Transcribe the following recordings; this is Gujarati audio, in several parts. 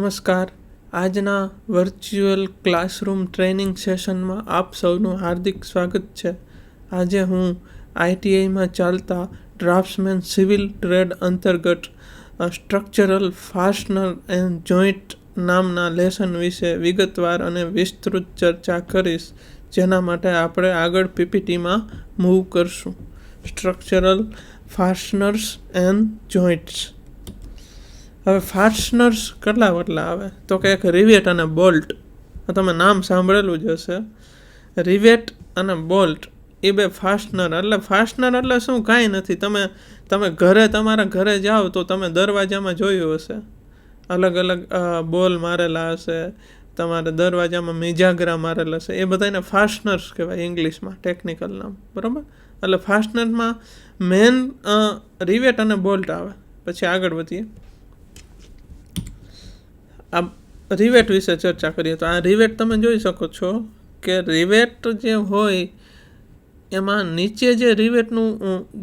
નમસ્કાર. આજના વર્ચ્યુઅલ ક્લાસરૂમ ટ્રેનિંગ સેશનમાં આપ સૌનું હાર્દિક સ્વાગત છે. આજે હું આઈટીઆઈમાં ચાલતા ડ્રાફ્ટ્સમેન સિવિલ ટ્રેડ અંતર્ગત સ્ટ્રક્ચરલ ફાસ્ટનર એન્ડ જોઈન્ટ નામના લેસન વિશે વિગતવાર અને વિસ્તૃત ચર્ચા કરીશ, જેના માટે આપણે આગળ પીપીટીમાં મૂવ કરશું. Structural fasteners and joints. હવે ફાસ્ટનર્સ કેટલા આવે તો કે એક રિવેટ અને બોલ્ટ. તમે નામ સાંભળેલું જ હશે. રિવેટ અને બોલ્ટ એ બે ફાસ્ટનર. ફાસ્ટનર એટલે શું? કાંઈ નથી. તમે તમારા ઘરે જાઓ તો તમે દરવાજામાં જોયું હશે, અલગ અલગ બોલ મારેલા હશે, તમારે દરવાજામાં મિજાગરા મારેલા હશે. એ બધાને ફાસ્ટનર્સ કહેવાય ઇંગ્લિશમાં, ટેકનિકલ નામ. બરાબર? એટલે ફાસ્ટનરમાં મેન રિવેટ અને બોલ્ટ આવે. પછી આગળ વધીએ. આ રિવેટ વિશે ચર્ચા કરીએ તો આ રિવેટ તમે જોઈ શકો છો કે રિવેટ જે હોય એમાં નીચે જે રિવેટનું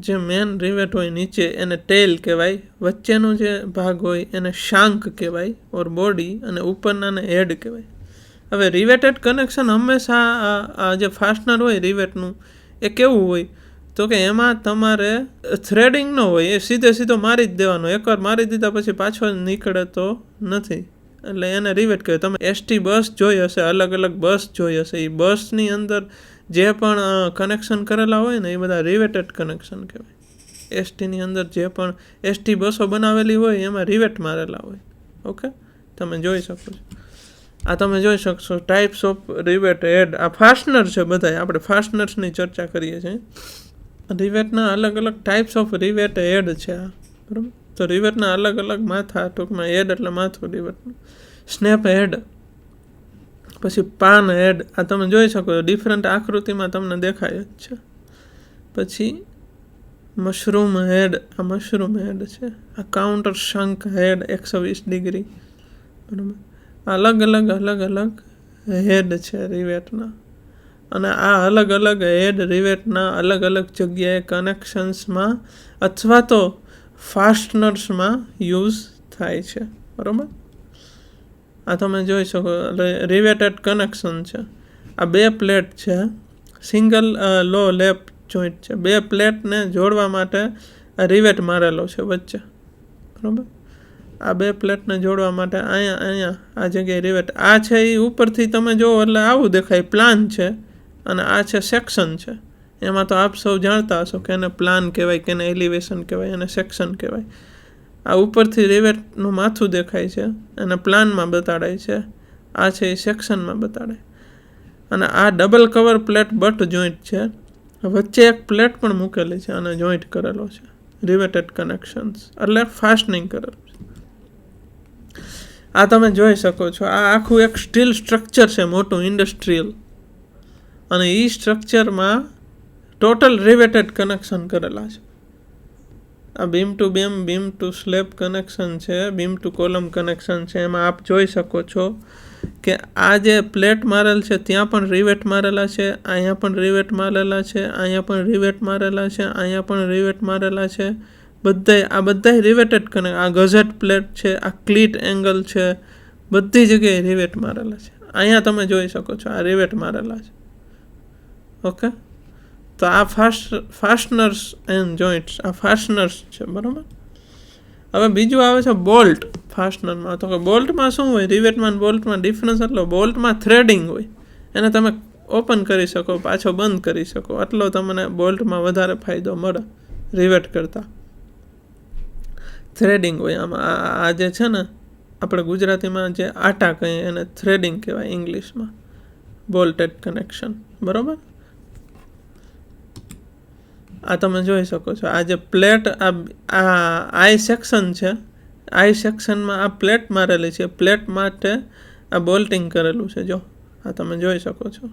જે મેન રિવેટ હોય નીચે એને ટેલ કહેવાય, વચ્ચેનું જે ભાગ હોય એને શાંક કહેવાય ઓર બોડી, અને ઉપરનાને હેડ કહેવાય. હવે રિવેટેડ કનેક્શન હંમેશા આ જે ફાસ્ટનર હોય રિવેટનું એ કેવું હોય તો કે એમાં તમારે થ્રેડિંગ ન હોય, એ સીધો મારી જ દેવાનો. એકવાર મારી દીધા પછી પાછો નીકળે તો નથી, એટલે એને રિવેટ કહેવાય. તમે એસટી બસ જોઈ હશે, અલગ અલગ બસ જોઈ હશે. એ બસની અંદર જે પણ કનેક્શન કરેલા હોય ને એ બધા રિવેટેડ કનેક્શન કહેવાય. એસટીની અંદર જે પણ એસટી બસો બનાવેલી હોય એમાં રિવેટ મારેલા હોય. ઓકે, તમે જોઈ શકો છો. આ તમે જોઈ શકશો ટાઈપ્સ ઓફ રિવેટ હેડ. આ ફાસ્ટનર છે બધા. આપણે ફાસ્ટનર્સની ચર્ચા કરીએ છીએ. રિવેટના અલગ અલગ ટાઈપ્સ ઓફ રિવેટ હેડ છે. બરાબર? તો રિવેટના અલગ અલગ માથા, ટૂંકમાં હેડ એટલે માથું રિવેટનું. સ્નેપ હેડ, પછી પાન હેડ. આ તમે જોઈ શકો છો, ડિફરન્ટ આકૃતિમાં તમને દેખાય જ છે. પછી મશરૂમ હેડ, આ મશરૂમ હેડ છે. આ કાઉન્ટર શંક હેડ 120 ડિગ્રી. બરાબર? અલગ અલગ હેડ છે રિવેટના. અને આ અલગ અલગ હેડ રિવેટના અલગ અલગ જગ્યાએ કનેક્શન્સમાં અથવા તો ફાસ્ટનર્સમાં યુઝ થાય છે. બરાબર? આ તમે જોઈ શકો. રિવેટેડ કનેક્શન છે. આ બે પ્લેટ છે, સિંગલ લો લેપ જોઈન્ટ છે. બે પ્લેટને જોડવા માટે આ રિવેટ મારેલો છે વચ્ચે. બરાબર? આ બે પ્લેટને જોડવા માટે અહીંયા આ જગ્યાએ રિવેટ. આ છે એ ઉપરથી તમે જુઓ એટલે આવું દેખાય, પ્લાન છે. અને આ છે સેક્શન છે. એમાં તો આપ સૌ જાણતા હશો કે એને પ્લાન કહેવાય, કે એને એલિવેશન કહેવાય, એને સેક્શન કહેવાય. આ ઉપરથી રિવેટનું માથું દેખાય છે, એને પ્લાનમાં બતાડાય છે. આ છે એ સેક્શનમાં બતાડાય. અને આ double cover plate butt joint છે. વચ્ચે એક પ્લેટ પણ મૂકેલી છે અને જોઈન્ટ કરેલો છે. રિવેટેડ કનેક્શન્સ એટલે ફાસ્ટનિંગ કરેલું છે. આ તમે જોઈ શકો છો. આ આખું એક સ્ટીલ સ્ટ્રક્ચર છે, મોટું ઇન્ડસ્ટ્રીયલ. અને એ સ્ટ્રક્ચરમાં ટોટલ રિવેટેડ કનેક્શન કરેલા છે. આ બીમ ટુ સ્લેબ કનેક્શન છે, બીમ ટુ કોલમ કનેક્શન છે. એમાં આપ જોઈ શકો છો કે આ જે પ્લેટ મારેલ છે ત્યાં પણ રિવેટ મારેલા છે, અહીંયા પણ રિવેટ મારેલા છે, અહીંયા પણ રિવેટ મારેલા છે, અહીંયા પણ રિવેટ મારેલા છે. બધા રિવેટેડ કનેક્ટ. આ ગઝેટ પ્લેટ છે, આ ક્લીટ એંગલ છે, બધી જગ્યાએ રિવેટ મારેલા છે. અહીંયા તમે જોઈ શકો છો આ રિવેટ મારેલા છે. ઓકે, તો આ ફાસ્ટનર્સ એન્ડ જોઈન્ટ્સ, આ ફાસ્ટનર્સ છે. બરાબર? હવે બીજું આવે છે બોલ્ટ. ફાસ્ટનરમાં તો કે બોલ્ટમાં શું હોય? રિવેટમાં બોલ્ટમાં ડિફરન્સ એટલો, બોલ્ટમાં થ્રેડિંગ હોય. એને તમે ઓપન કરી શકો, પાછો બંધ કરી શકો. એટલો તમને બોલ્ટમાં વધારે ફાયદો મળે રિવેટ કરતાં. થ્રેડિંગ હોય આમાં. આ જે છે ને, આપણે ગુજરાતીમાં જે આટા કહીએ એને થ્રેડિંગ કહેવાય ઇંગ્લિશમાં. Bolted connection. બરાબર? આ તમે જોઈ શકો છો. આ જે પ્લેટ, આ આઈ સેક્શન છે. આઈ સેક્શનમાં આ પ્લેટ મારેલી છે. પ્લેટ માટે આ બોલ્ટિંગ કરેલું છે. જો આ તમે જોઈ શકો છો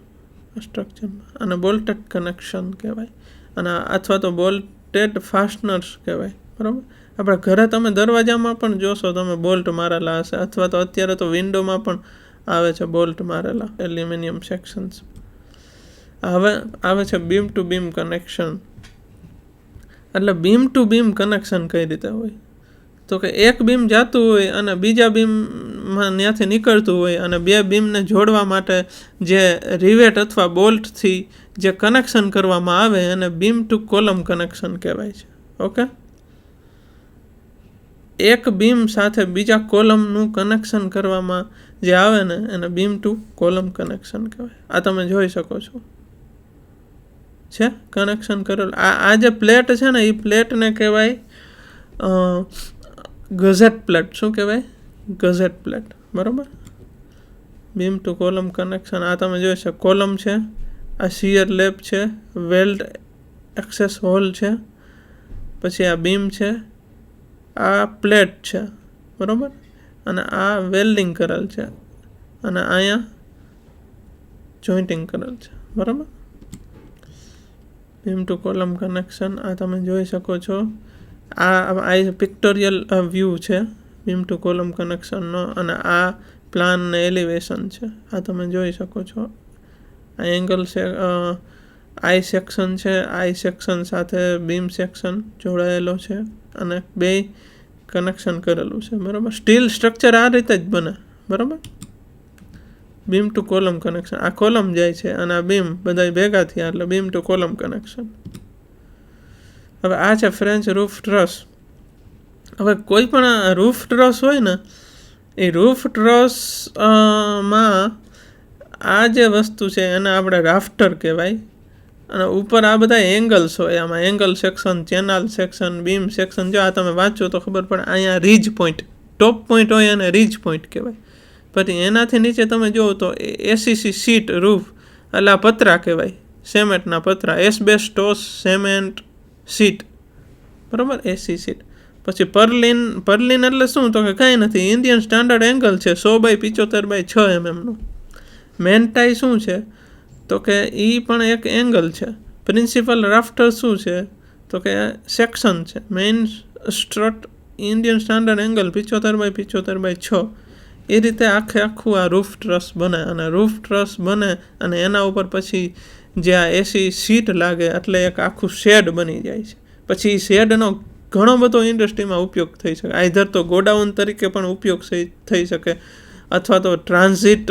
સ્ટ્રક્ચરમાં. અને બોલ્ટેડ કનેક્શન કહેવાય, અને અથવા તો બોલ્ટેડ ફાસ્ટનર્સ કહેવાય. બરાબર? આપણે ઘરે તમે દરવાજામાં પણ જોશો તમે બોલ્ટ મારેલા હશે, અથવા તો અત્યારે તો વિન્ડોમાં પણ આવે છે બોલ્ટ મારેલા એલ્યુમિનિયમ સેક્શન્સ. હવે આવે છે બીમ ટુ બીમ કનેક્શન. એટલે બીમ ટુ બીમ કનેક્શન કઈ રીતે હોય તો કે એક બીમ જતું હોય અને બીજા બીમમાં ત્યાંથી નીકળતું હોય અને બે બીમને જોડવા માટે જે રિવેટ અથવા બોલ્ટથી જે કનેક્શન કરવામાં આવે એને બીમ ટુ કોલમ કનેક્શન કહેવાય છે. ઓકે, એક બીમ સાથે બીજા કોલમનું કનેક્શન કરવામાં જે આવે ને એને બીમ ટુ કોલમ કનેક્શન કહેવાય. આ તમે જોઈ શકો છો છે કનેક્શન કરેલું. આ જે પ્લેટ છે ને એ પ્લેટને કહેવાય ગઝેટ પ્લેટ. શું કહેવાય? ગઝેટ પ્લેટ. બરાબર. બીમ ટુ કોલમ કનેક્શન આ તમે જોઈ શકો. કોલમ છે, આ શિયર લેબ છે, વેલ્ડ એક્સેસ હોલ છે, પછી આ બીમ છે, આ પ્લેટ છે. બરાબર. અને આ વેલ્ડિંગ કરેલ છે અને અહીંયા જોઈન્ટિંગ કરેલ છે. બરાબર. બીમ ટુ કોલમ કનેક્શન આ તમે જોઈ શકો છો. આ પિક્ટોરિયલ વ્યૂ છે બીમ ટુ કોલમ કનેક્શનનો અને આ પ્લાન ને એલિવેશન છે. આ તમે જોઈ શકો છો. આ એંગલ છે, આઈ સેક્શન છે, આઈ સેક્શન સાથે બીમ સેક્શન જોડાયેલો છે અને બે કનેક્શન કરેલું છે. બરાબર. સ્ટીલ સ્ટ્રક્ચર આ રીતે જ બને. બરાબર. Beam to column connection. આ કોલમ જાય છે અને આ બીમ બધા ભેગા થયા એટલે બીમ ટુ કોલમ કનેક્શન. હવે આ છે ફ્રેન્ચ રૂફ ટ્રસ. હવે કોઈ પણ રૂફ ટ્રસ હોય ને એ રૂફ ટ્રસ માં આ જે વસ્તુ છે એને આપણે રાફ્ટર કહેવાય અને ઉપર આ બધા એંગલ્સ હોય. આમાં angle section, channel section, beam section. જો આ તમે વાંચો તો ખબર પડે. અહીંયા રીજ પોઈન્ટ, ટોપ પોઈન્ટ હોય અને રીજ પોઈન્ટ કહેવાય. પછી એનાથી નીચે તમે જુઓ તો એસીસી સીટ રૂફ એટલે આ પતરા કહેવાય, સેમેન્ટના પતરા. Asbestos cement seat. બરાબર. એસી સીટ. પછી પર્લિન એટલે શું તો કે કાંઈ નથી, ઇન્ડિયન સ્ટાન્ડર્ડ એંગલ છે 100/75/6 mm. મેન્ટાઈ શું છે તો કે એ પણ એક એંગલ છે. પ્રિન્સિપલ રાફ્ટર શું છે તો કે સેક્શન છે. Main strut Indian standard angle 75/75/6. એ રીતે આખું આ રૂફ ટ્રસ બને અને રૂફ ટ્રસ બને અને એના ઉપર પછી જે આ એસી સીટ લાગે એટલે એક આખું શેડ બની જાય છે. પછી શેડનો ઘણો બધો ઇન્ડસ્ટ્રીમાં ઉપયોગ થઈ શકે. આઈધર તો ગોડાઉન તરીકે પણ ઉપયોગ થઈ શકે અથવા તો ટ્રાન્ઝિટ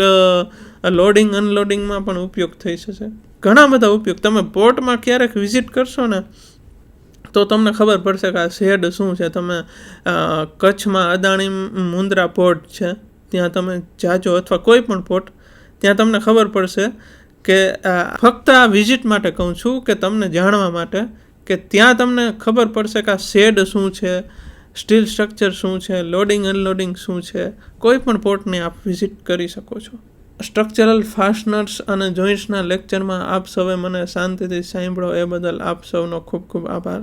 લોડિંગ અનલોડિંગમાં પણ ઉપયોગ થઈ શકે. ઘણા બધા ઉપયોગ. તમે પોર્ટમાં ક્યારેક વિઝિટ કરશો ને તો તમને ખબર પડશે કે આ શેડ શું છે. તમે કચ્છમાં અદાણી મુન્દ્રા પોર્ટ છે ત્યાં તમે જાજો અથવા કોઈ પણ પોર્ટ ત્યાં તમને ખબર પડશે કે ફક્ત આ વિઝિટ માટે કહું છું કે તમને જાણવા માટે કે ત્યાં તમને ખબર પડશે કે આ શેડ શું છે, સ્ટીલ સ્ટ્રક્ચર શું છે, લોડિંગ અનલોડિંગ શું છે. કોઈ પણ પોર્ટને આપ વિઝિટ કરી શકો છો. સ્ટ્રક્ચરલ ફાસ્ટનર્સ અને જોઈન્ટ્સના લેક્ચરમાં આપ સૌએ મને શાંતિથી સાંભળો એ બદલ આપ સૌનો ખૂબ ખૂબ આભાર.